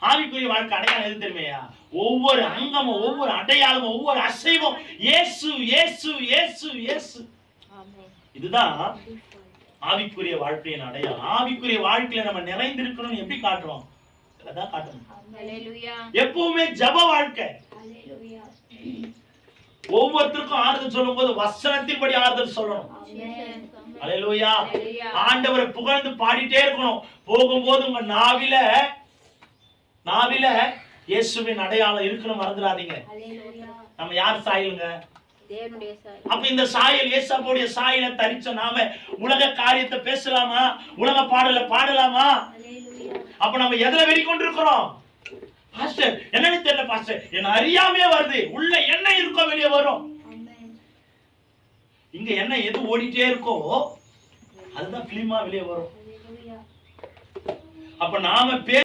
ஆவிக்குரிய வாழ்க்கை அடையாளம் எது தெரியுமையா? ஒவ்வொரு அங்கமும், ஒவ்வொரு அடையாளமும், ஒவ்வொரு அசைவும் இயேசு இயேசு இயேசு இயேசு. இதுதான் ஆவிக்குரிய வாழ்க்கையின் அடையாளம். ஆவிக்குரிய வாழ்க்கையில நம்ம நிறைந்திருக்கணும். எப்படி காட்டுறோம்? அதான் காட்டணும். எப்பவுமே ஜப வாழ்க்கை. ஒவ்வொருத்தருக்கும் ஆறுதல் சொல்லும் போது வசனத்தின்படி ஆறுதல் சொல்லணும். அல்லேலூயா. ஆண்டவரை புகழ்ந்து பாடிட்டே இருக்கணும். போகும்போது உங்க நாவில இயேசுவின் அடையாளம் இருக்கணும், மறந்துடாதீங்க. நம்ம யார் சாயலுங்க? அப்ப இந்த சாயல் இயேசுவோட சாயலை தரிச்ச நாம உலக காரியத்தை பேசலாமா? உலக பாடல பாடலாமா? அப்ப நம்ம எதுல வெறி கொண்டிருக்கிறோம்? பாஸ்டர் என்னன்னு தெரியல பாஸ்டர், என்ன அறியாமையே வருது. உள்ள என்ன இருக்கோ வெளியே வரும். இங்க என்ன எது ஓடிட்டே இருக்கோ அதுதான் பிலிமா வெளியே வரும். அப்ப நாம